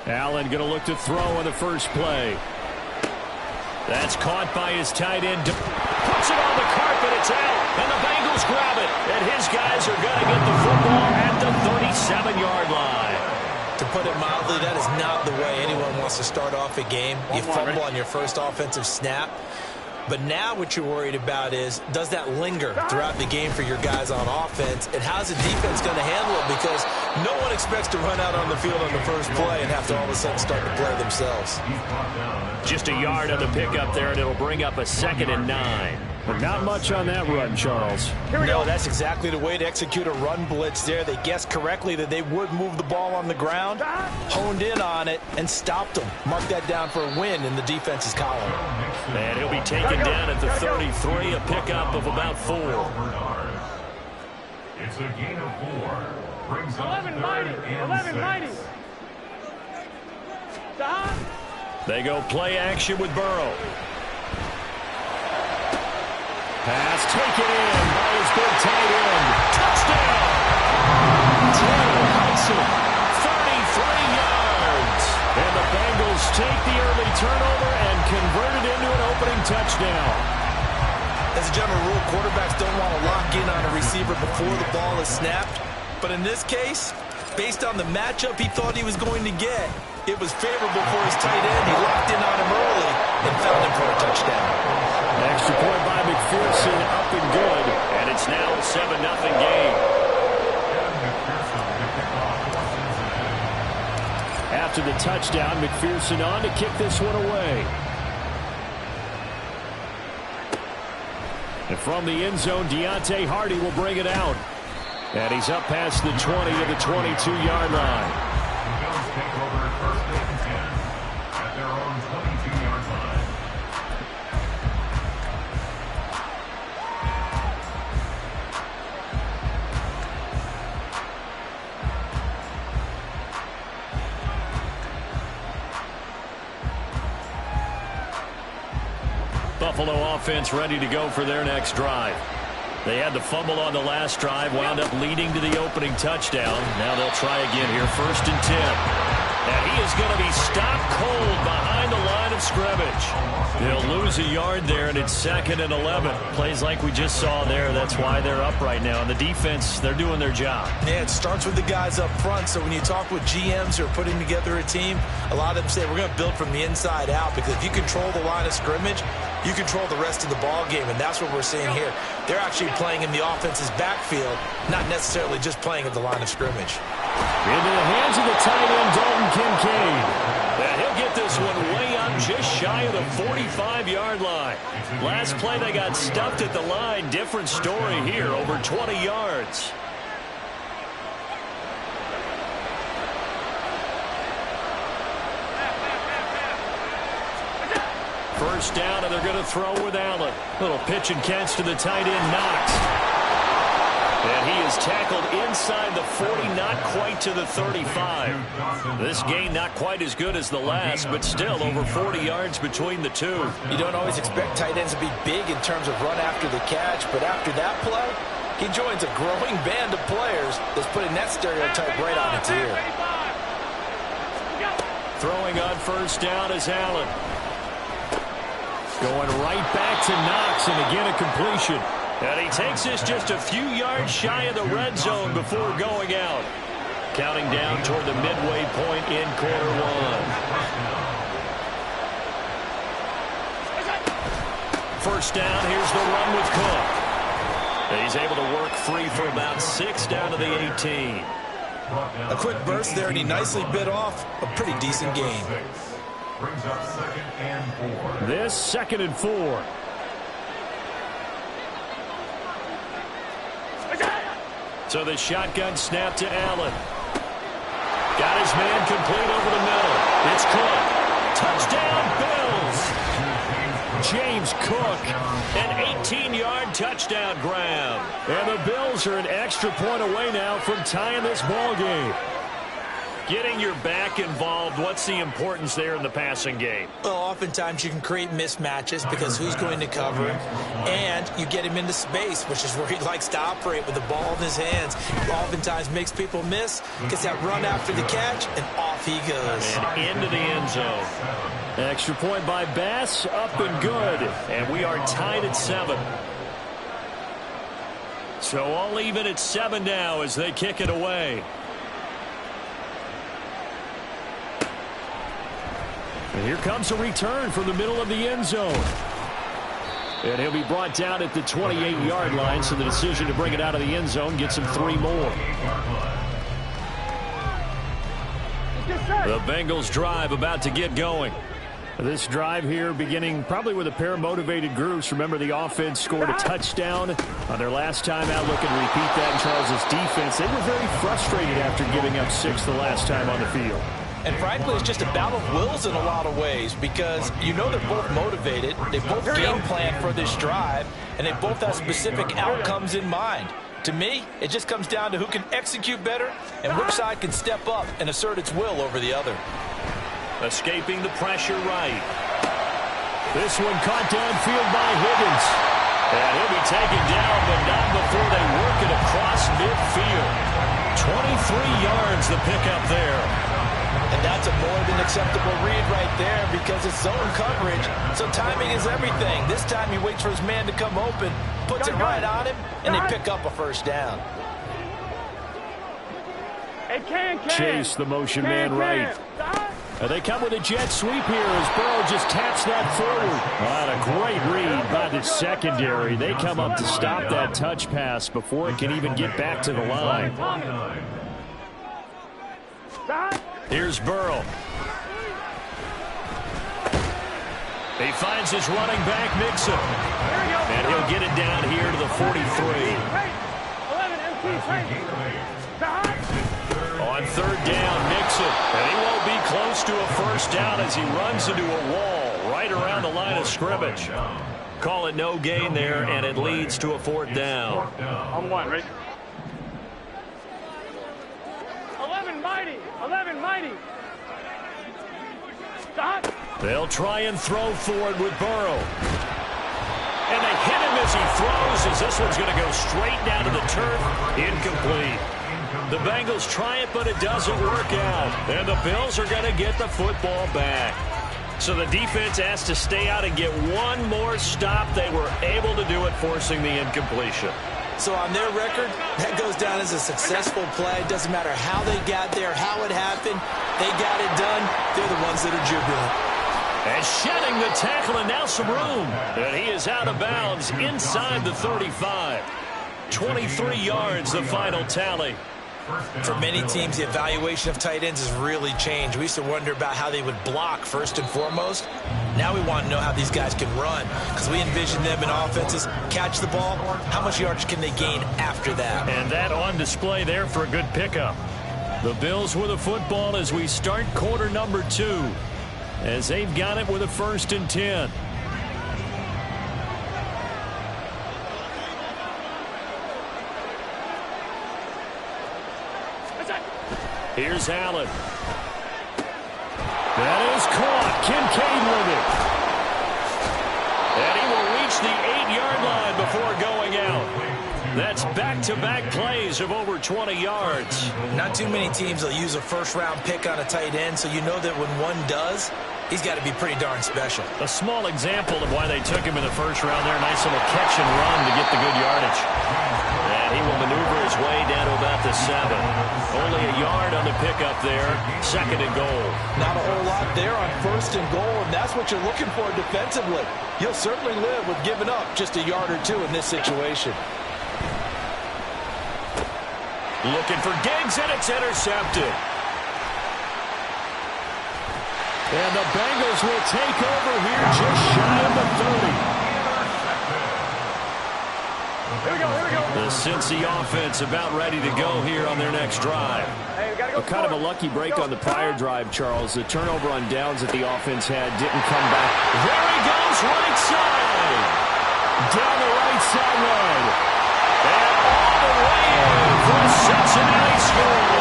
Allen going to look to throw on the first play. That's caught by his tight end. Puts it on the carpet. It's out. And the Bengals grab it. And his guys are going to get the football at the 37-yard line. To put it mildly, that is not the way anyone wants to start off a game. You fumble on your first offensive snap. But now what you're worried about is, does that linger throughout the game for your guys on offense? And how's the defense going to handle it? Because no one expects to run out on the field on the first play and have to all of a sudden start to play themselves. Just a yard on the pickup there, and it'll bring up a 2nd and 9. But not much on that run, Charles. No, that's exactly the way to execute a run blitz there. They guessed correctly that they would move the ball on the ground, honed in on it, and stopped them. Mark that down for a win in the defense's column. And he'll be taken down at the 33, a pickup of about 4. It's a gain of 4. Brings up 11-90. They go play action with Burrow. Pass taken in by his big tight end. Touchdown! Taylor Hudson, 33 yards. And the Bengals take the early turnover and convert it into an opening touchdown. As a general rule, quarterbacks don't want to lock in on a receiver before the ball is snapped. But in this case, based on the matchup he thought he was going to get, it was favorable for his tight end. He locked in on him early and found him for a touchdown. Extra point by McPherson, up and good. And it's now a 7-0 game. After the touchdown, McPherson on to kick this one away. And from the end zone, Deontay Hardy will bring it out. And he's up past the 20 to the 22-yard line. Buffalo offense ready to go for their next drive. They had the fumble on the last drive, wound up leading to the opening touchdown. Now they'll try again here, 1st and 10. And he is going to be stopped cold behind the line of scrimmage. They'll lose a yard there, and it's 2nd and 11. Plays like we just saw there. That's why they're up right now. And the defense, they're doing their job. Yeah, it starts with the guys up front. So when you talk with GMs who are putting together a team, a lot of them say we're going to build from the inside out, because if you control the line of scrimmage, you control the rest of the ball game, and that's what we're seeing here. They're actually playing in the offense's backfield, not necessarily just playing at the line of scrimmage. Into the hands of the tight end, Dalton Kincaid. And he'll get this one way up just shy of the 45-yard line. Last play they got stuffed at the line. Different story here, over 20 yards. First down, and they're going to throw with Allen. Little pitch and catch to the tight end, Knox. And he is tackled inside the 40, not quite to the 35. This gain not quite as good as the last, but still over 40 yards between the two. You don't always expect tight ends to be big in terms of run after the catch, but after that play, he joins a growing band of players that's putting that stereotype right on its ear. Throwing on first down is Allen. Going right back to Knox, and again a completion. And he takes this just a few yards shy of the red zone before going out. Counting down toward the midway point in quarter one. First down, here's the run with Cook. And he's able to work free for about 6 down to the 18. A quick burst there, and he nicely bit off a pretty decent gain. Brings up 2nd and 4. This 2nd and 4. So the shotgun snap to Allen. Got his man complete over the middle. It's Cook. Touchdown, Bills. James Cook, an 18-yard touchdown grab. And the Bills are an extra point away now from tying this ball game. Getting your back involved, what's the importance there in the passing game? Well, oftentimes you can create mismatches because who's going to cover him, and you get him into space, which is where he likes to operate with the ball in his hands. Oftentimes makes people miss, gets that run after the catch, and off he goes. And into the end zone. Extra point by Bass, up and good. And we are tied at 7. So all even at 7 now as they kick it away. And here comes a return from the middle of the end zone. And he'll be brought down at the 28-yard line, so the decision to bring it out of the end zone gets him 3 more. The Bengals drive about to get going. This drive here beginning probably with a pair of motivated groups. Remember, the offense scored a touchdown on their last time out. Looking to repeat that in Charles' defense. They were very frustrated after giving up 6 the last time on the field. And frankly, it's just a battle of wills in a lot of ways because you know they're both motivated. They both game plan for this drive, and they both have specific outcomes in mind. To me, it just comes down to who can execute better and which side can step up and assert its will over the other. Escaping the pressure right. This one caught downfield by Higgins. And he'll be taken down, but not before they work it across midfield. 23 yards the pickup there. And that's a more than acceptable read right there because it's zone coverage, so timing is everything. This time he waits for his man to come open, puts it right on him, and they pick up a first down. Chase the motion man right. They come with a jet sweep here as Burrow just taps that forward. What a great read by the secondary. They come up to stop that touch pass before it can even get back to the line. Here's Burrow. He finds his running back, Mixon. And he'll get it down here to the 43. On third down, Mixon. And he won't be close to a first down as he runs into a wall right around the line of scrimmage. Call it no gain there, and it leads to a 4th down. On 1, right? 11 mighty. Stop. They'll try and throw forward with Burrow. And they hit him as he throws, as this one's going to go straight down to the turf. Incomplete. The Bengals try it, but it doesn't work out. And the Bills are going to get the football back. So the defense has to stay out and get one more stop. They were able to do it, forcing the incompletion. So on their record, that goes down as a successful play. It doesn't matter how they got there, how it happened. They got it done. They're the ones that are jubilant. And shedding the tackle, and now some room. And he is out of bounds inside the 35. 23 yards, the final tally. For many teams, the evaluation of tight ends has really changed. We used to wonder about how they would block first and foremost. Now we want to know how these guys can run because we envision them in offenses catch the ball. How much yardage can they gain after that? And that on display there for a good pickup. The Bills with a football as we start quarter number 2, as they've got it with a 1st and 10. Here's Allen. That is caught. Kincaid with it. And he will reach the 8-yard line before going out. That's back-to-back plays of over 20 yards. Not too many teams will use a first-round pick on a tight end, so you know that when one does, he's got to be pretty darn special. A small example of why they took him in the first round there. Nice little catch and run to get the good yardage. And he will maneuver his way down to about the 7. Only a yard on the pickup there. 2nd and goal. Not a whole lot there on 1st and goal, and that's what you're looking for defensively. You'll certainly live with giving up just a yard or 2 in this situation. Looking for Diggs, and it's intercepted. And the Bengals will take over here just shy of the 30. Here we go. The Cincy offense about ready to go here on their next drive. Hey, we gotta go. Kind of a lucky break on the prior drive, Charles. The turnover on downs that the offense had didn't come back. There he goes, right side. Down the right sideline. And all the way in for a Cincinnati score.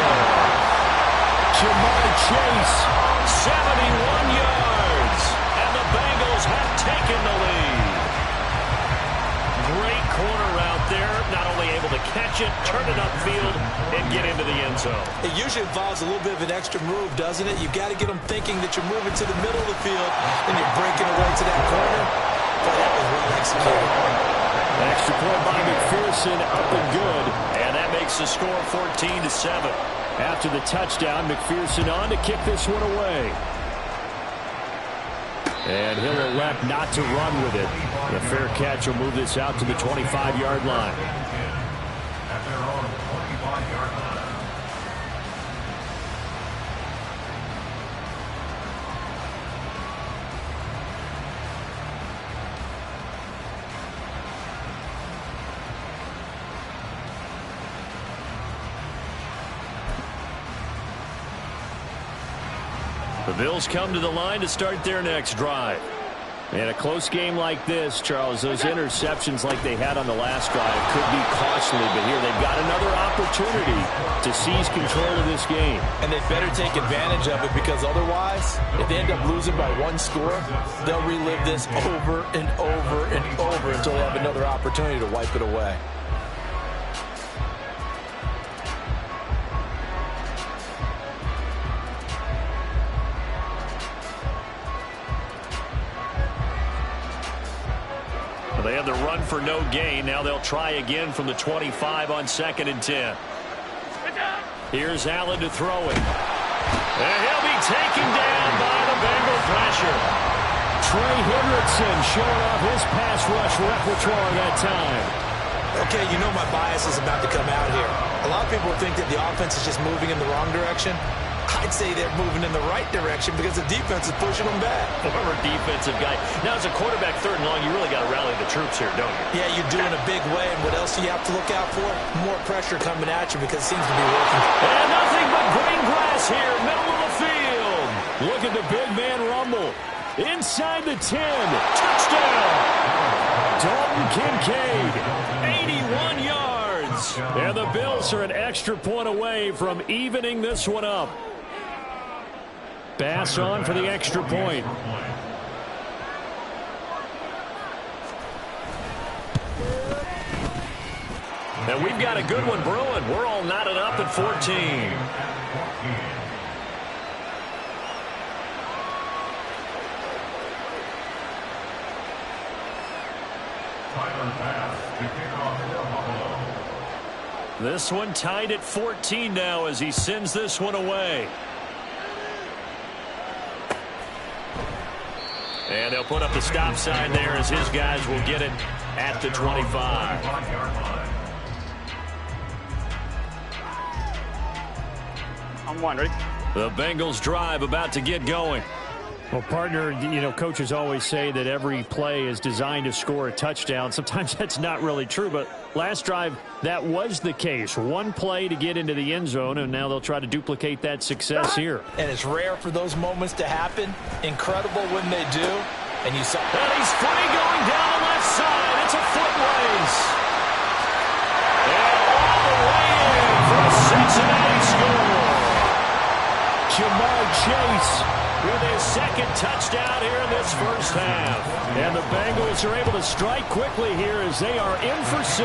into the end zone. It usually involves a little bit of an extra move, doesn't it? You've got to get them thinking that you're moving to the middle of the field and you're breaking away to that corner. But that was well executed. Extra point by McPherson, up and good. And that makes the score 14-7. After the touchdown, McPherson on to kick this one away. And he'll elect not to run with it. The fair catch will move this out to the 25-yard line. At their own 25-yard line. The Bills come to the line to start their next drive. In a close game like this, Charles, those interceptions like they had on the last drive could be costly, but here they've got another opportunity to seize control of this game. And they better take advantage of it, because otherwise, if they end up losing by one score, they'll relive this over and over and over until they have another opportunity to wipe it away. They had the run for no gain. Now they'll try again from the 25 on 2nd and 10. Here's Allen to throw it. And he'll be taken down by the Bengal pressure. Trey Hendrickson showing off his pass rush repertoire that time. Okay, you know my bias is about to come out here. A lot of people think that the offense is just moving in the wrong direction. I'd say they're moving in the right direction because the defense is pushing them back. Former defensive guy. Now, as a quarterback, 3rd and long, you really got to rally the troops here, don't you? Yeah, you do in a big way. And what else do you have to look out for? More pressure coming at you, because it seems to be working. And nothing but green grass here, middle of the field. Look at the big man rumble. Inside the 10. Touchdown. Dalton Kincaid. 81 yards. And the Bills are an extra point away from evening this one up. Bass on for the extra point. And we've got a good one brewing. We're all knotted up at 14. This one tied at 14 now as he sends this one away. And they'll put up the stop sign there as his guys will get it at the 25. On 1, ready? The Bengals drive about to get going. Well, partner, you know, coaches always say that every play is designed to score a touchdown. Sometimes that's not really true, but last drive, that was the case. One play to get into the end zone, and now they'll try to duplicate that success here. And it's rare for those moments to happen. Incredible when they do. And you saw... And he's free going down the left side. It's a foot race. And all the way in for a Cincinnati score. Jamar Chase with his 2nd touchdown here in this first half. And the Bengals are able to strike quickly here as they are in for 6.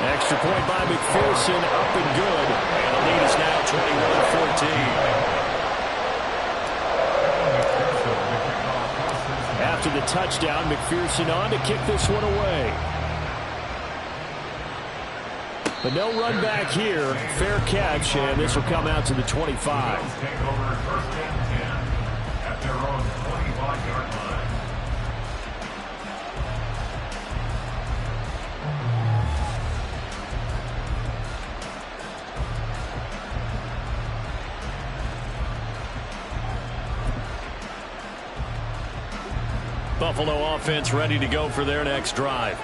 Extra point by McPherson, up and good. And the lead is now 21-14. After the touchdown, McPherson on to kick this one away. But no run back here. Fair catch, and this will come out to the 25. Take over 1st and 10 at their own 25-yard line. Buffalo offense ready to go for their next drive.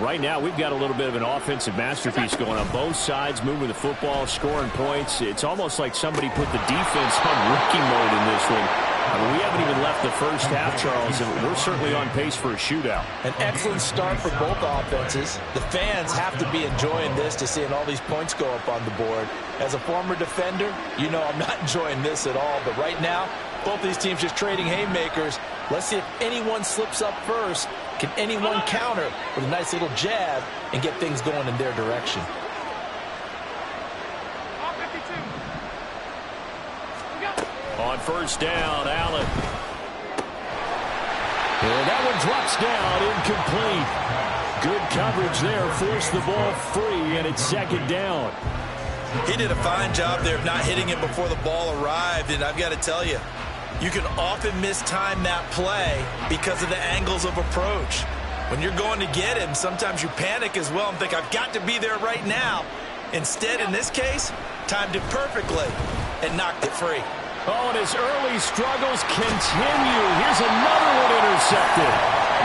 Right now, we've got a little bit of an offensive masterpiece going on both sides, moving the football, scoring points. It's almost like somebody put the defense on rookie mode in this one. I mean, we haven't even left the first half, Charles, and we're certainly on pace for a shootout. An excellent start for both offenses. The fans have to be enjoying this to seeing all these points go up on the board. As a former defender, you know I'm not enjoying this at all. But right now, both these teams just trading haymakers. Let's see if anyone slips up first. Can anyone counter with a nice little jab and get things going in their direction? On first down, Allen. And that one drops down, incomplete. Good coverage there, forced the ball free, and it's second down. He did a fine job there of not hitting it before the ball arrived, and I've got to tell you, you can often mistime that play because of the angles of approach. When you're going to get him, sometimes you panic as well and think, I've got to be there right now. Instead, in this case, timed it perfectly and knocked it free. Oh, and his early struggles continue. Here's another one intercepted.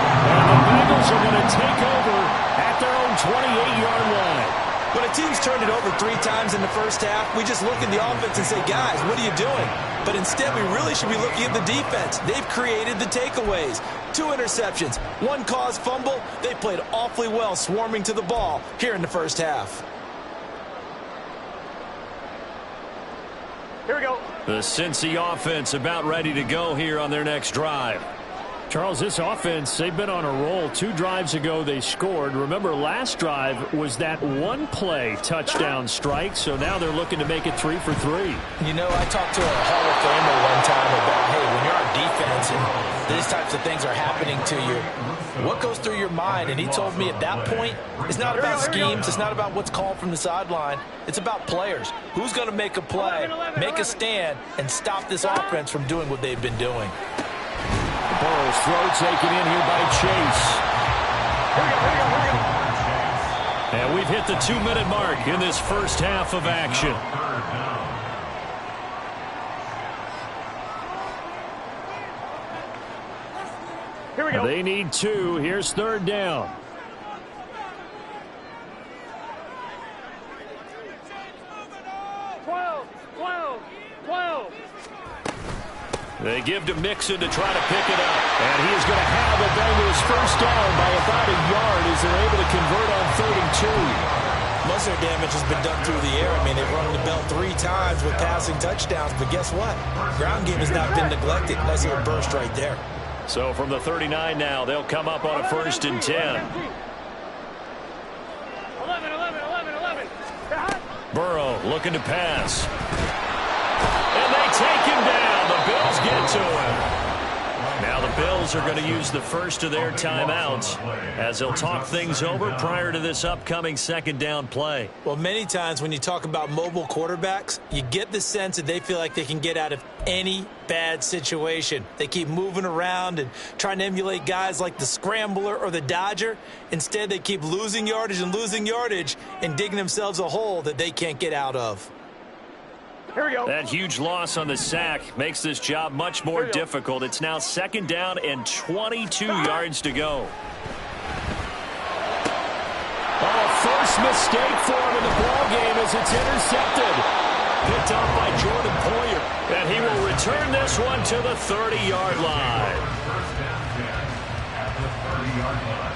And the Bengals are going to take over at their own 28-yard line. When a team's turned it over 3 times in the first half, we just look at the offense and say, guys, what are you doing? But instead, we really should be looking at the defense. They've created the takeaways. 2 interceptions, 1 caused fumble. They played awfully well swarming to the ball here in the first half. Here we go. The Cincy offense about ready to go here on their next drive. Charles, this offense, they've been on a roll. 2 drives ago, they scored. Remember, last drive was that 1-play touchdown strike, so now they're looking to make it 3 for 3. You know, I talked to a Hall of Famer one time about, hey, when you're on defense and these types of things are happening to you, what goes through your mind? And he told me at that point, it's not about schemes, it's not about what's called from the sideline, it's about players. Who's going to make a play, make a stand, and stop this offense from doing what they've been doing? Burrow's throw taken in here by Chase. And we've hit the 2-minute mark in this first half of action. Here we go. They need 2. Here's third down. They give to Mixon to try to pick it up. And he is going to have the Bengals first down by about a yard as they're able to convert on 3rd and 2. Most of their damage has been done through the air. I mean, they've rung the bell 3 times with passing touchdowns, but guess what? Ground game has not been neglected. Nice little burst right there. So from the 39 now, they'll come up on a 1st and 10. 11. Burrow looking to pass. And they take him down. The Bills get to him. Now the Bills are going to use the first of their timeouts as they'll talk things over prior to this upcoming 2nd down play. Well, many times when you talk about mobile quarterbacks, you get the sense that they feel like they can get out of any bad situation. They keep moving around and trying to emulate guys like the Scrambler or the Dodger. Instead, they keep losing yardage and digging themselves a hole that they can't get out of. Here we go. That huge loss on the sack makes this job much more difficult. It's now 2nd down and 22 yards to go. Oh, first mistake for him in the ball game as it's intercepted. Picked up by Jordan Poyer. And he will return this one to the 30-yard line. First down 10 at the 30-yard line.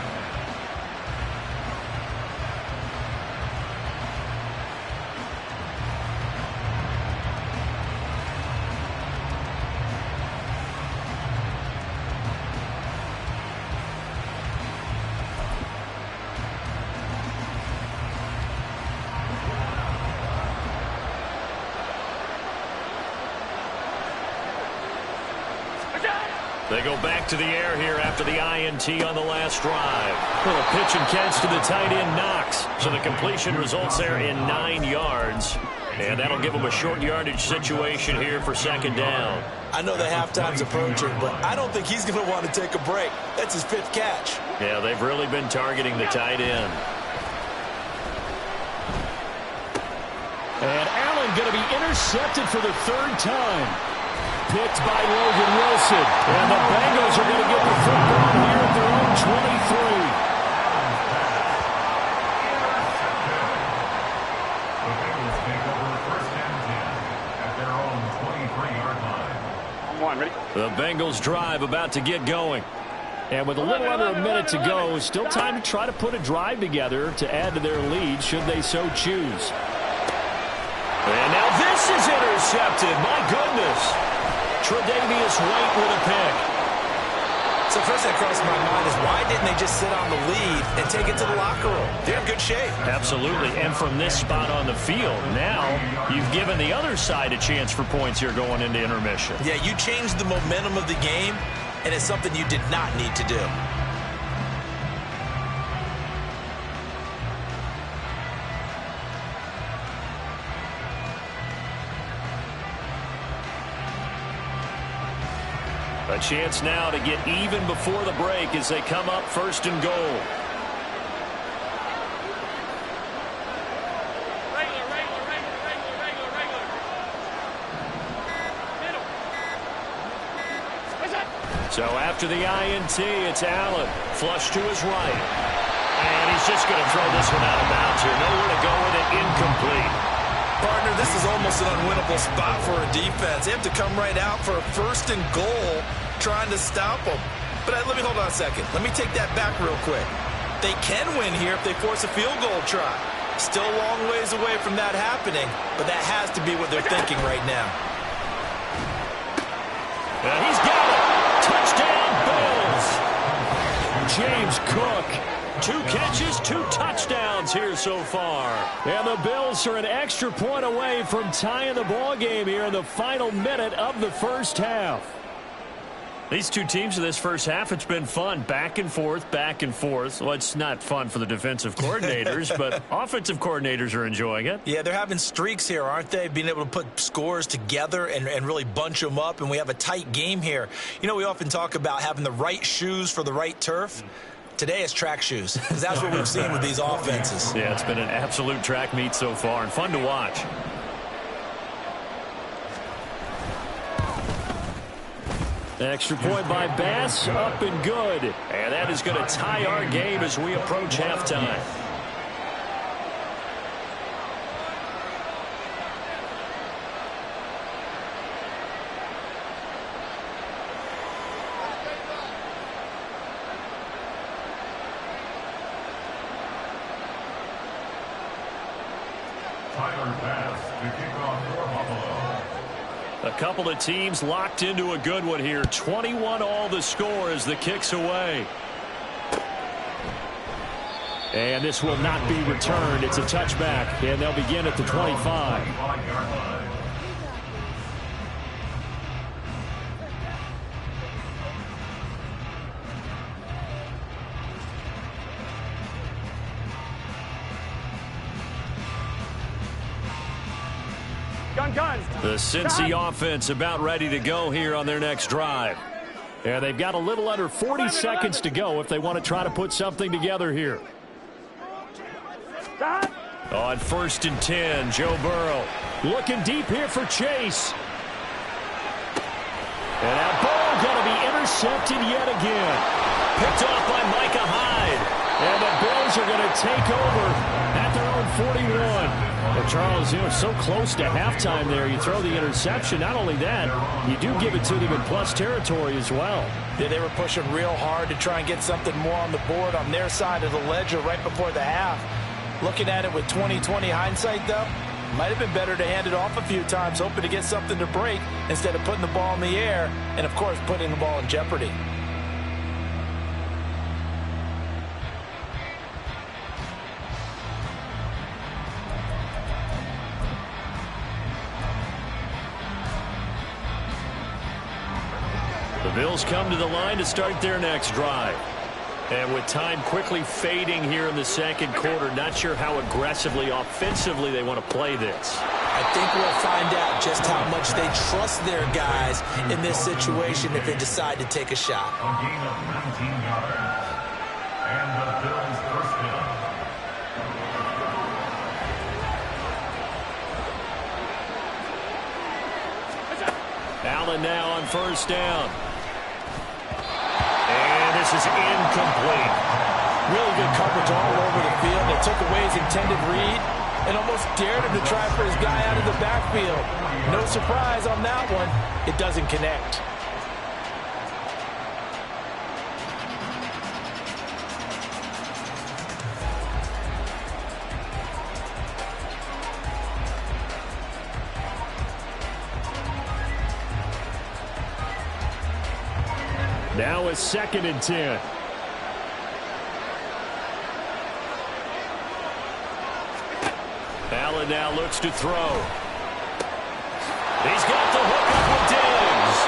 They go back to the air here after the INT on the last drive. Little pitch and catch to the tight end, Knox. So the completion results there in 9 yards. And that'll give them a short yardage situation here for 2nd down. I know the halftime's approaching, but I don't think he's going to want to take a break. That's his 5th catch. Yeah, they've really been targeting the tight end. And Allen going to be intercepted for the 3rd time. Picked by Logan Wilson. And the Bengals are going to get the football here at their own 23. The Bengals take over 1st and 10 at their own 23-yard line. On 1, ready? The Bengals drive about to get going. And with a little under a minute to go, still time to try to put a drive together to add to their lead should they so choose. And now this is intercepted. My goodness. Tre'Davious White with a pick. It's So first thing that crossed my mind is why didn't they just sit on the lead and take it to the locker room? They're in good shape. Absolutely. And from this spot on the field, now you've given the other side a chance for points here going into intermission. Yeah, you changed the momentum of the game, and it's something you did not need to do. A chance now to get even before the break as they come up first and goal. So after the INT, it's Allen. Flush to his right. And he's just going to throw this one out of bounds here. Nowhere to go with it. Incomplete. Partner, this is almost an unwinnable spot for a defense. They have to come right out for a first and goal trying to stop them. But let me hold on a second. Let me take that back real quick. They can win here if they force a field goal try. Still a long ways away from that happening, but that has to be what they're thinking right now. And he's got it. Touchdown, Bills. James Cook. 2 catches, 2 touchdowns here so far. And the Bills are an extra point away from tying the ball game here in the final minute of the first half. These two teams in this first half, it's been fun. Back and forth, back and forth. Well, it's not fun for the defensive coordinators, but offensive coordinators are enjoying it. Yeah, they're having streaks here, aren't they? Being able to put scores together and really bunch them up, and we have a tight game here. You know, we often talk about having the right shoes for the right turf. Today is track shoes, because that's what we've seen with these offenses. Yeah, it's been an absolute track meet so far, and fun to watch. Extra point by Bass, up and good. And that is going to tie our game as we approach halftime. A couple of teams locked into a good one here. 21-all the score as the kick's away. And this will not be returned. It's a touchback, and they'll begin at the 25. The Cincy offense about ready to go here on their next drive. And they've got a little under 40 seconds to go if they want to try to put something together here. On 1st and 10, Joe Burrow looking deep here for Chase. And that ball going to be intercepted yet again. Picked off by Micah Hyde. And the Bills are going to take over at their own 41. Well, Charles, you know, so close to halftime there. You throw the interception. Not only that, you do give it to them in plus territory as well. Yeah, they were pushing real hard to try and get something more on the board on their side of the ledger right before the half. Looking at it with 20/20 hindsight, though, might have been better to hand it off a few times, hoping to get something to break instead of putting the ball in the air and, of course, putting the ball in jeopardy. The Bills come to the line to start their next drive. And with time quickly fading here in the second quarter, not sure how aggressively, offensively they want to play this. I think we'll find out just how much they trust their guys in this situation if they decide to take a shot. A gain of 19 yards. And the Bills first down. Allen now on 1st down. And this is incomplete. Really good coverage all over the field. They took away his intended read and almost dared him to try for his guy out of the backfield. No surprise on that one. It doesn't connect. Now a 2nd and 10. Allen now looks to throw. He's got the hook up with Diggs.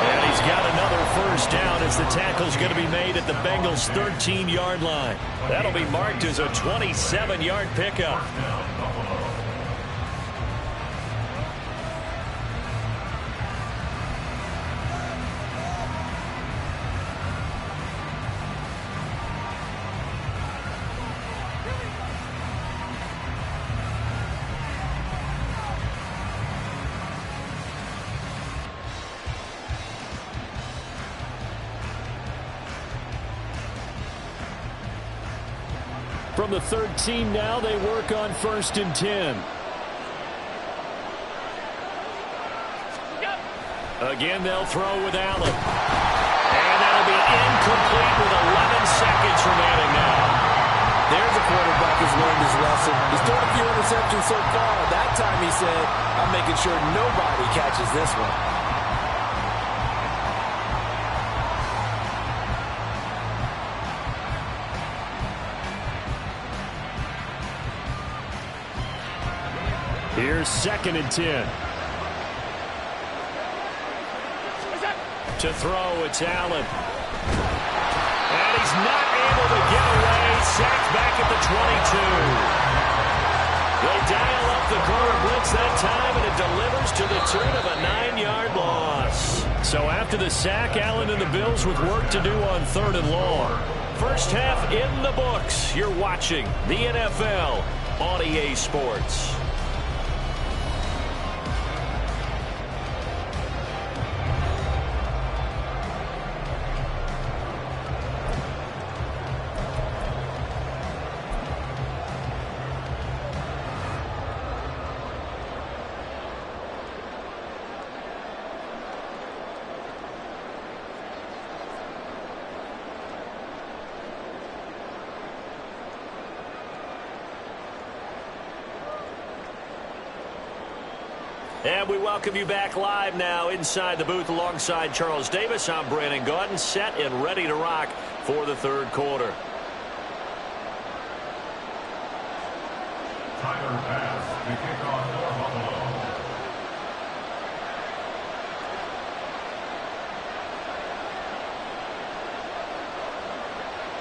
And he's got another first down as the tackle's going to be made at the Bengals' 13-yard line. That'll be marked as a 27-yard pickup. From the 13 now, they work on 1st and 10. Again, they'll throw with Allen. And that'll be incomplete with 11 seconds remaining now. There's a quarterback who's learned his lesson. He's thrown a few interceptions so far. That time he said, I'm making sure nobody catches this one. Here's 2nd and 10. To throw, it's Allen. And he's not able to get away. Sacked back at the 22. They dial up the corner blitz that time, and it delivers to the tune of a 9-yard loss. So after the sack, Allen and the Bills with work to do on 3rd and long. First half in the books. You're watching the NFL on EA Sports. And we welcome you back live now inside the booth alongside Charles Davis. I'm Brandon Gaudin, set and ready to rock for the 3rd quarter. Tyler pass to kick off for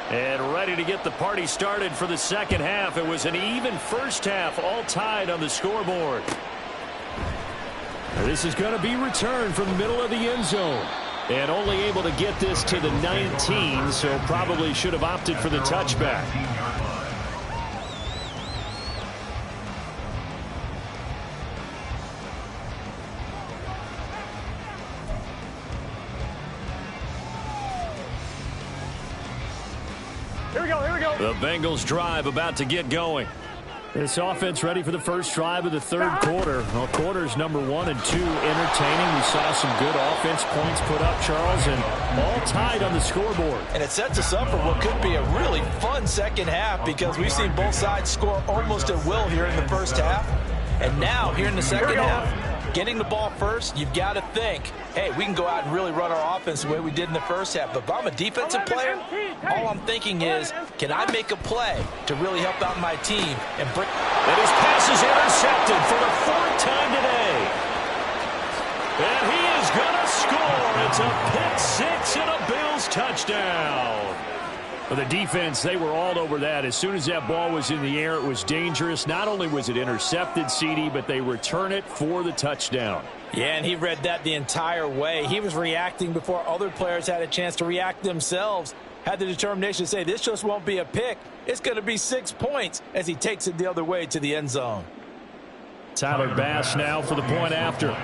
Buffalo. And ready to get the party started for the 2nd half. It was an even first half, all tied on the scoreboard. This is going to be returned from the middle of the end zone. And only able to get this to the 19, so probably should have opted for the touchback. Here we go, here we go. The Bengals drive about to get going. This offense ready for the first drive of the 3rd quarter. Well, quarters number 1 and 2 entertaining. We saw some good offense points put up, Charles, and all tied on the scoreboard. And it sets us up for what could be a really fun 2nd half because we've seen both sides score almost at will here in the first half. And now, here in the 2nd half, getting the ball first, you've got to think, hey, we can go out and really run our offense the way we did in the first half. But if I'm a defensive player, all I'm thinking is, can I make a play to really help out my team and bring... And his pass is intercepted for the 4th time today. And he is going to score. It's a pick 6 and a Bills touchdown. For the defense, they were all over that. As soon as that ball was in the air, it was dangerous. Not only was it intercepted, CD, but they return it for the touchdown. Yeah, and he read that the entire way. He was reacting before other players had a chance to react themselves. Had the determination to say, this just won't be a pick. It's going to be 6 points as he takes it the other way to the end zone. Tyler Bass now for the point after.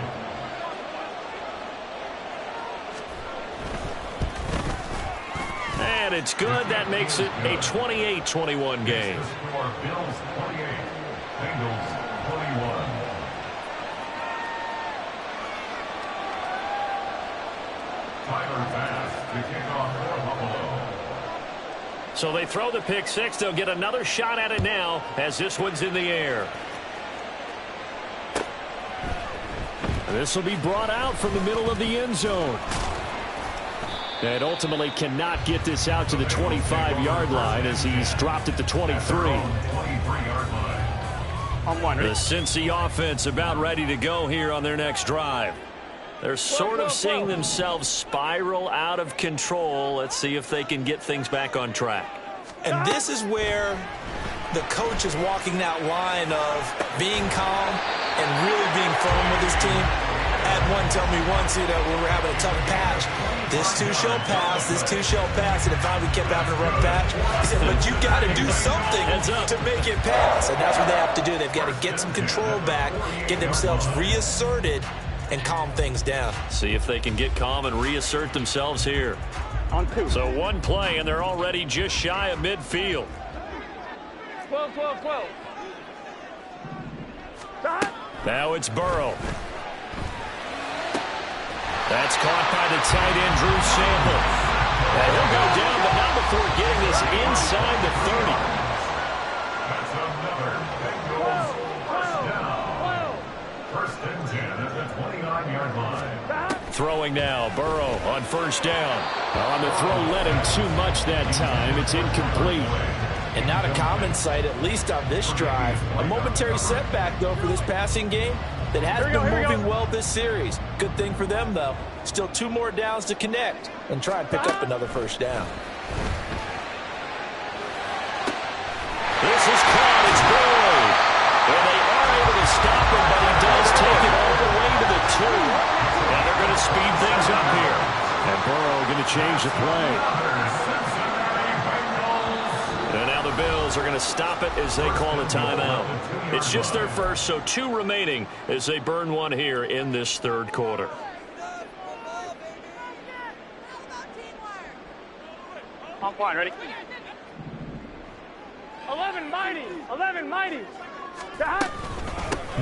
And it's good. That makes it a 28-21 game. For Bills 28, Bengals 21. Tyler pass to kick off for Buffalo. So they throw the pick 6. They'll get another shot at it now as this one's in the air. This will be brought out from the middle of the end zone. And ultimately cannot get this out to the 25-yard line as he's dropped at the 23. 23-yard line. On one. The Cincy offense about ready to go here on their next drive. They're sort of seeing themselves spiral out of control. Let's see if they can get things back on track. And this is where the coach is walking that line of being calm and really being firm with his team. Had one tell me once, when we were having a tough patch, this too shall pass, this too shall pass. And if we kept having a rough patch, he said, but you got to do something to make it pass. And that's what they have to do. They've got to get some control back, get themselves reasserted, and calm things down. See if they can get calm and reassert themselves here. On two. So one play, and they're already just shy of midfield. 12, 12, 12. Now it's Burrow. That's caught by the tight end, Drew Sample. And he'll go down, but not before getting this inside the 30. That's another Bengals first down. First and 10 at the 29-yard line. Throwing now, Burrow on first down. On the throw, led him too much that time. It's incomplete. And not a common sight, at least on this drive. A momentary setback, though, for this passing game that has been moving well this series. Good thing for them, though. Still 2 more downs to connect and try and pick up another first down. This is caught. It's Burrow. And they are able to stop him, but he does take it all the way to the 2. And they're going to speed things up here. And Burrow going to change the play. And now the Bills are going to stop it as they call a timeout. It's just their first, so 2 remaining as they burn one here in this third quarter. On one, ready? 11 mighty. 11 mighty.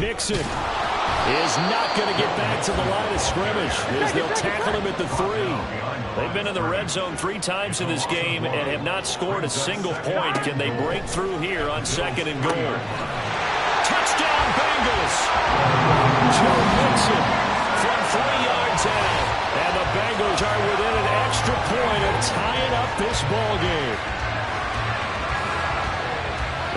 Nixon is not going to get back to the line of scrimmage as they'll tackle him at the 3. They've been in the red zone 3 times in this game and have not scored a single point. Can they break through here on 2nd and goal? Touchdown, Bengals! Joe Mixon From 3 yards out. And the Bengals are within an extra point of tying up this ball game.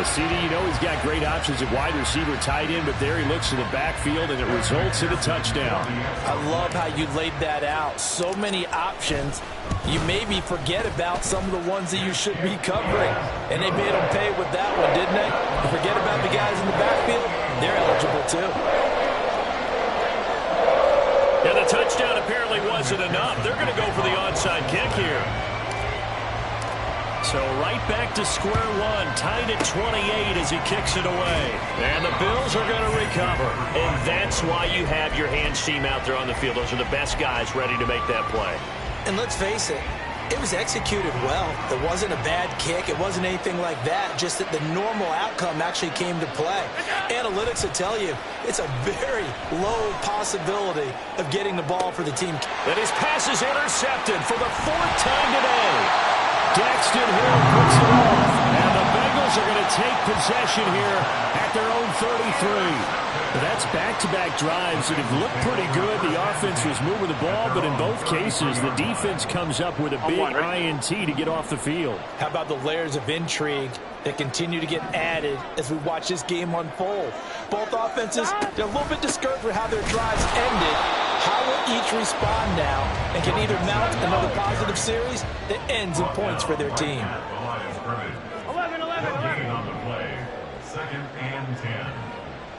CD, you know he's got great options at wide receiver, tight end, but there he looks to the backfield, and it results in a touchdown. I love how you laid that out. So many options. You maybe forget about some of the ones that you should be covering. And they made them pay with that one, didn't they? You forget about the guys in the backfield. They're eligible, too. Yeah, the touchdown apparently wasn't enough. They're going to go for the onside kick here. So right back to square one, tied at 28 as he kicks it away. And the Bills are going to recover. And that's why you have your hands team out there on the field. Those are the best guys ready to make that play. And let's face it, it was executed well. It wasn't a bad kick. It wasn't anything like that. Just that the normal outcome actually came to play. Analytics will tell you it's a very low possibility of getting the ball for the team. And his pass is intercepted for the 4th time today. Daxton Hill puts it off, and the Bengals are going to take possession here at their own 33. That's back-to-back drives that have looked pretty good. The offense was moving the ball, but in both cases, the defense comes up with a big INT to get off the field. How about the layers of intrigue that continue to get added as we watch this game unfold? Both offenses, they're a little bit discouraged with how their drives ended. How will each respond now and can either mount another positive series that ends in points for their team? 11, 11, 11. On the play, 2nd and 10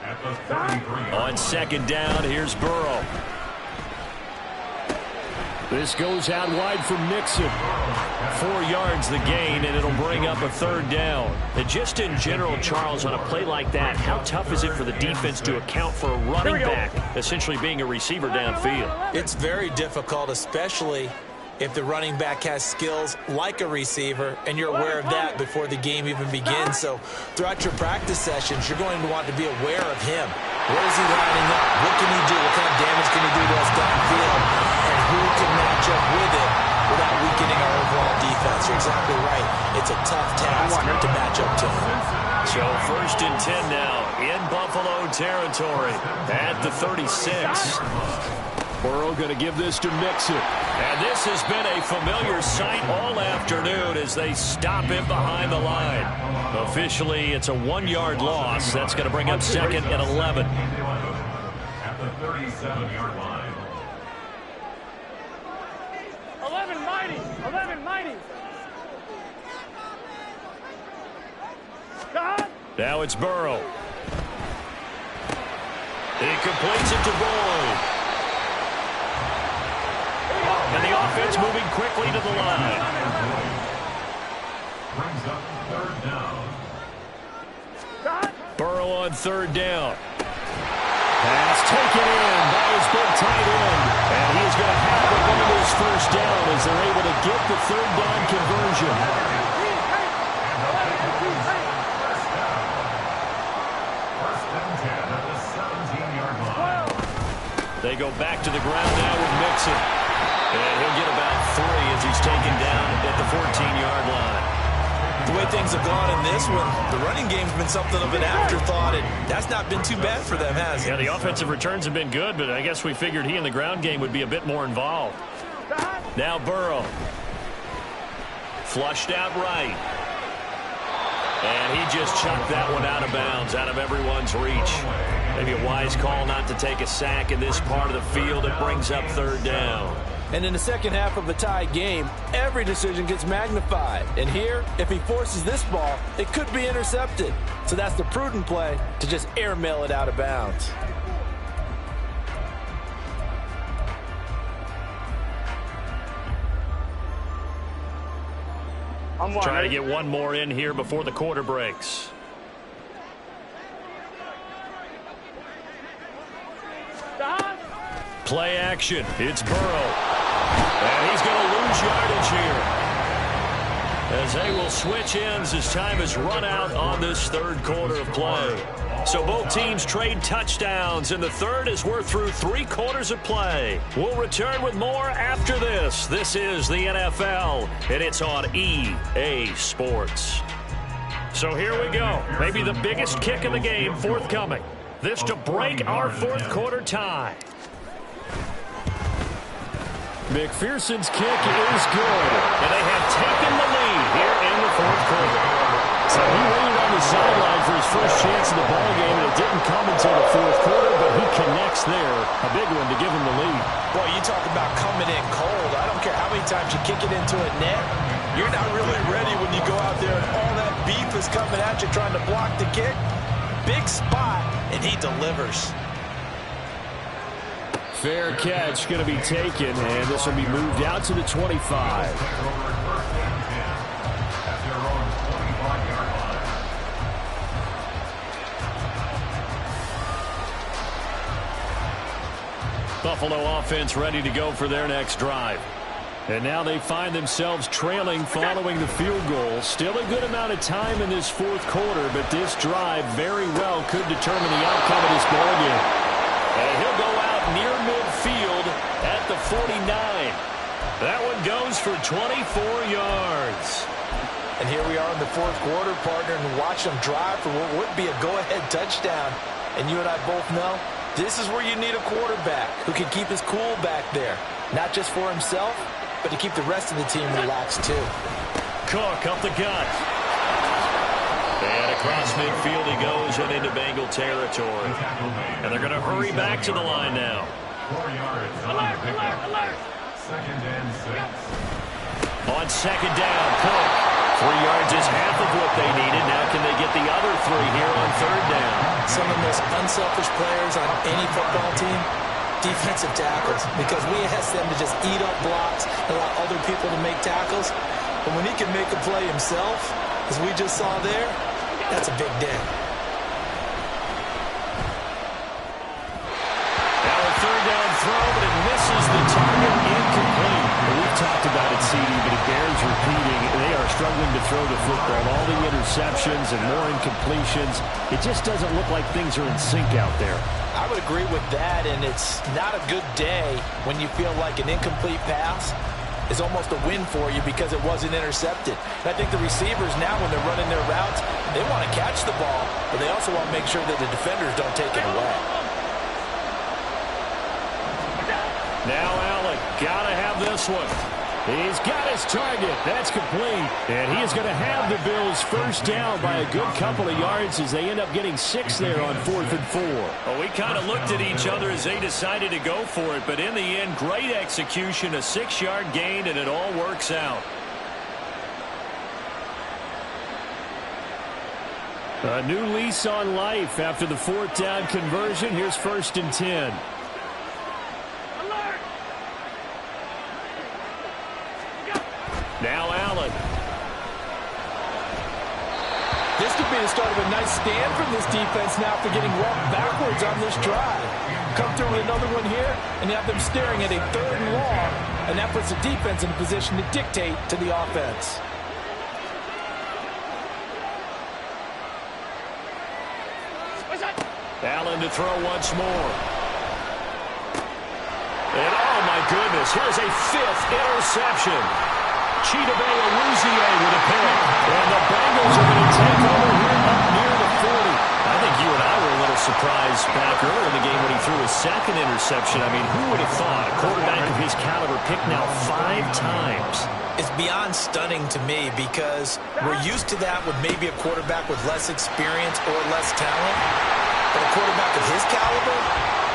at the 33. On 2nd down, here's Burrow. This goes out wide from Nixon. 4 yards the gain, and it'll bring up a 3rd down. And just in general, Charles, on a play like that, how tough is it for the defense to account for a running back essentially being a receiver downfield? It's very difficult, especially if the running back has skills like a receiver, and you're aware of that before the game even begins. So throughout your practice sessions, you're going to want to be aware of him. Where is he lining up? What can he do? What kind of damage can he do to us downfield? And who can match up with it without weakening our overall defense? You're exactly right. It's a tough task to match up to him. So 1st and 10 now in Buffalo territory at the 36. Burrow going to give this to Mixon. And this has been a familiar sight all afternoon as they stop him behind the line. Officially, it's a 1-yard loss. That's going to bring up 2nd and 11. At the 37-yard line. 11 mighty. 11 mighty. God. Now it's Burrow. He completes it to Boyd. And the offense moving quickly to the line. Brings up 3rd down. Burrow on 3rd down. Pass taken in by his big tight end. And he's going to have it on his 1st down as they're able to get the 3rd down conversion. They go back to the ground now with Mixon. And he'll get about 3 as he's taken down at the 14-yard line. The way things have gone in this one, the running game's been something of an afterthought, and that's not been too bad for them, has it? Yeah, the offensive returns have been good, but I guess we figured he in the ground game would be a bit more involved. Now Burrow. Flushed out right. And he just chucked that one out of bounds, out of everyone's reach. Maybe a wise call not to take a sack in this part of the field. It brings up 3rd down. And in the second half of a tied game, every decision gets magnified. And here, if he forces this ball, it could be intercepted. So that's the prudent play to just airmail it out of bounds. Trying to get one more in here before the quarter breaks. Play action. It's Burrow. And he's going to lose yardage here. As they will switch ends as time has run out on this 3rd quarter of play. So both teams trade touchdowns, and the 3rd as we're through 3 quarters of play. We'll return with more after this. This is the NFL, and it's on EA Sports. So here we go. Maybe the biggest kick of the game forthcoming. This to break our 4th quarter tie. McPherson's kick is good. And they have taken the lead here in the 4th quarter. So he waited on the sideline for his first chance in the ballgame, and it didn't come until the 4th quarter, but he connects there. A big one to give him the lead. Boy, you talk about coming in cold. I don't care how many times you kick it into a net. You're not really ready when you go out there and all that beef is coming at you trying to block the kick. Big spot, and he delivers. Fair catch going to be taken, and this will be moved out to the 25. Buffalo offense ready to go for their next drive. And now they find themselves trailing following the field goal. Still a good amount of time in this 4th quarter, but this drive very well could determine the outcome of this ball game. And he'll go out near midfield at the 49. That one goes for 24 yards. And here we are in the 4th quarter, partner, and watch them drive for what would be a go-ahead touchdown. And you and I both know this is where you need a quarterback who can keep his cool back there. Not just for himself, but to keep the rest of the team relaxed too. Cook up the gut. And across midfield he goes and into Bengal territory. And they're going to hurry back to the line now. 4 yards. Alert. 2nd and 6. On 2nd down, Cook. 3 yards is half of what they needed. Now can they get the other 3 here on 3rd down? Some of the most unselfish players on any football team, defensive tackles, because we ask them to just eat up blocks, allow other people to make tackles. But when he can make a play himself, as we just saw there, that's a big day. Now a 3rd down throw, but it misses the target, incomplete. We've talked about it, CD, but it bears repeating. They are struggling to throw the football. All the interceptions and more incompletions. It just doesn't look like things are in sync out there. I would agree with that, and it's not a good day when you feel like an incomplete pass is almost a win for you because it wasn't intercepted. And I think the receivers now, when they're running their routes, they want to catch the ball, but they also want to make sure that the defenders don't take it away. got to have this one. He's got his target. That's complete. And he is going to have the Bills first down by a good couple of yards as they end up getting 6 there on 4th and 4. Well, we kind of looked at each other as they decided to go for it. But in the end, great execution, a 6-yard gain, and it all works out. A new lease on life after the 4th down conversion. Here's 1st and 10. Now Allen. This could be the start of a nice stand from this defense now after getting walked backwards on this drive. Come through with another one here, and you have them staring at a 3rd and long, and that puts the defense in a position to dictate to the offense. Allen to throw once more. And oh my goodness, here's a 5th interception. Chidobe-Awuzie with a pick. And the Bengals are going to take over here up near the 40. I think you and I were a little surprised back earlier in the game when he threw his 2nd interception. I mean, who would have thought a quarterback of his caliber picked now 5 times? It's beyond stunning to me because we're used to that with maybe a quarterback with less experience or less talent. But a quarterback of his caliber,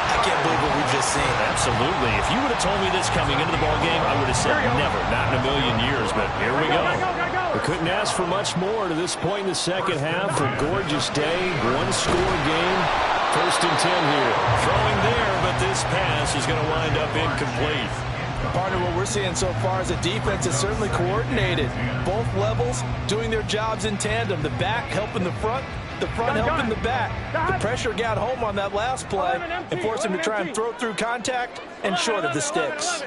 I can't believe what we've just seen. Absolutely. If you would have told me this coming into the ballgame, I would have said never, not in a million years. But here we go. We couldn't ask for much more to this point in the second half. A gorgeous day, 1-score game. 1st and 10 here. Throwing there, but this pass is going to wind up incomplete. Partner, what we're seeing so far is a defense is certainly coordinated. Both levels doing their jobs in tandem. The back helping the front helping the back. The pressure got home on that last play and forced him to try and throw through contact and short of the sticks.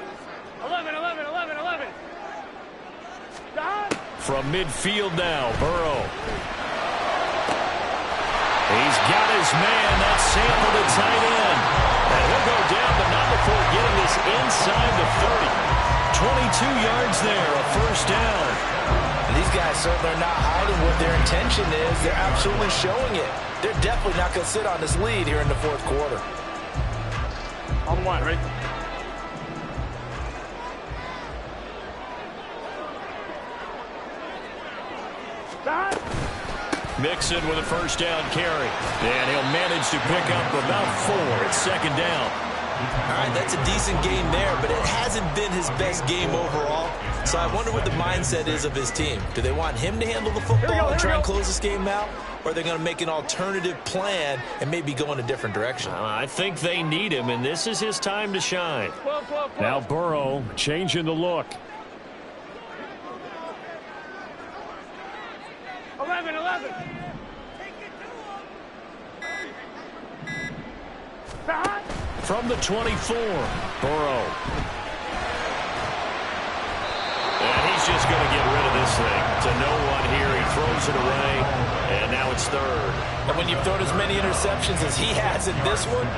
11. From midfield now, Burrow. He's got his man. That's Sample to tight end. And he'll go down, but not before getting this inside the 30. 22 yards there, a 1st down. These guys certainly are not hiding what their intention is. They're absolutely showing it. They're definitely not going to sit on this lead here in the 4th quarter. On 1, ready? Mixon with a 1st down carry. And he'll manage to pick up about 4. It's 2nd down. All right, that's a decent game there, but it hasn't been his best game overall. So I wonder what the mindset is of his team. Do they want him to handle the football and try and close this game out? Or are they going to make an alternative plan and maybe go in a different direction? I think they need him, and this is his time to shine. 12. Now Burrow changing the look. 11. From the 24, Burrow. And he's just going to get rid of this thing. To no one here. He throws it away, and now it's 3rd. And when you've thrown as many interceptions as he has in this one,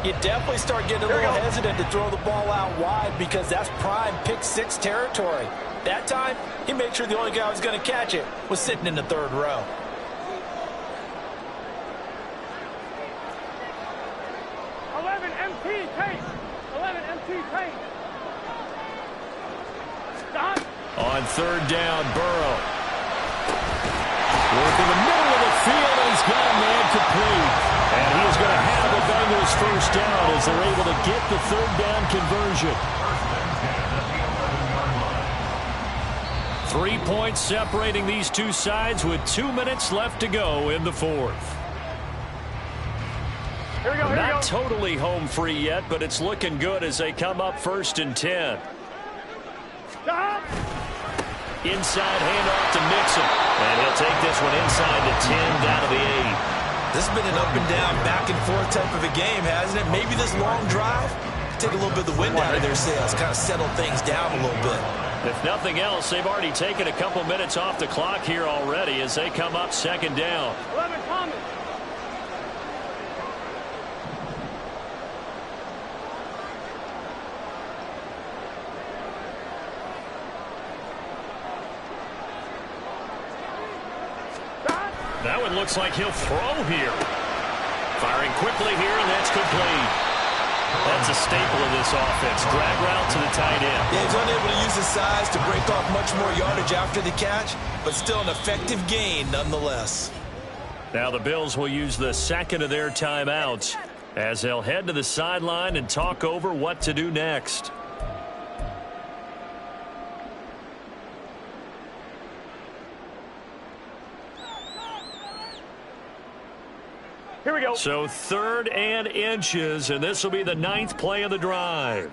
you definitely start getting a little hesitant to throw the ball out wide because that's prime pick-6 territory. That time, he made sure the only guy who was going to catch it was sitting in the 3rd row. 11 MT pace. 11 MT pace. Stop. On 3rd down, Burrow. Work in the middle of the field, and he's got a man complete. And he is going to have the Bengals 1st down as they're able to get the 3rd down conversion. 3 points separating these two sides with 2 minutes left to go in the 4th. Not totally home free yet, but it's looking good as they come up 1st and 10. Inside handoff to Mixon. And he'll take this one inside the 10 down to the 8. This has been an up and down, back and forth type of a game, hasn't it? Maybe this long drive take a little bit of the wind out of their sails, kind of settle things down a little bit. If nothing else, they've already taken a couple minutes off the clock here already as they come up 2nd down. 11 Thomas. That one looks like he'll throw here. Firing quickly here, and that's complete. That's a staple of this offense. Drag route to the tight end. Yeah, he's unable to use his size to break off much more yardage after the catch, but still an effective gain nonetheless. Now the Bills will use the second of their timeouts as they'll head to the sideline and talk over what to do next. Here we go. So 3rd and inches, and this will be the 9th play of the drive.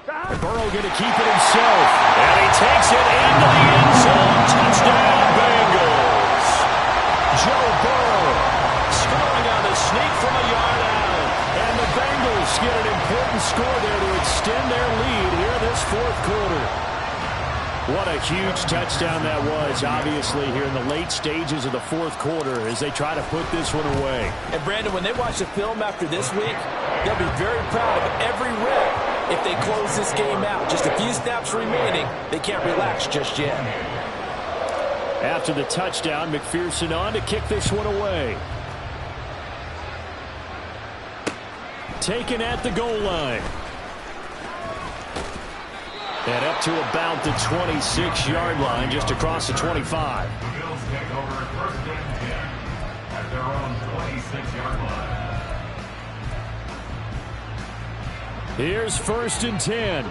Burrow going to keep it himself. And he takes it into the end zone. Touchdown, Bengals. Joe Burrow scoring on the sneak from a yard out. And the Bengals get an important score there to extend their lead here this 4th quarter. What a huge touchdown that was, obviously, here in the late stages of the 4th quarter as they try to put this one away. And, Brandon, when they watch the film after this week, they'll be very proud of every rep if they close this game out. Just a few snaps remaining. They can't relax just yet. After the touchdown, McPherson on to kick this one away. Taken at the goal line. And up to about the 26-yard line, just across the 25. The Bills take over 1st and 10 at their own 26-yard line. Here's 1st and 10.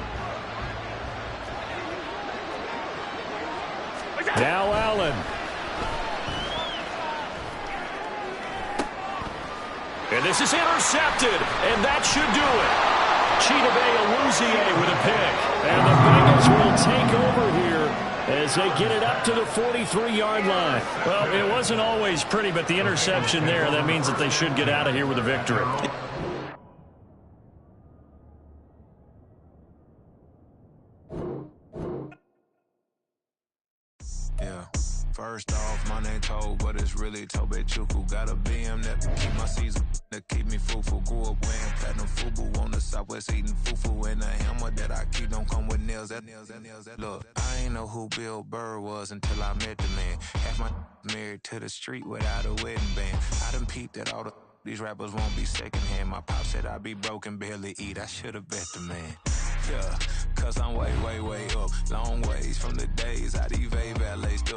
Now Allen. And this is intercepted, and that should do it. Chidobe Awuzie with a pick. And the Bengals will take over here as they get it up to the 43-yard line. Well, it wasn't always pretty, but the interception there, that means that they should get out of here with a victory. Yeah. First off, my name Toad, but it's really Tobe Chuku. Got a BM that keep my season, that keep me fruitful. Grew up wearing platinum FUBU on the Southwest eating fufu. And a hammer that I keep don't come with nails. Look, I ain't know who Bill Burr was until I met the man. Half my married to the street without a wedding band. I done peeped that all these rappers won't be secondhand. My pop said I'd be broken, barely eat. I should've bet the man. Yeah, cause I'm way, way, way up. Long ways from the days I these valet still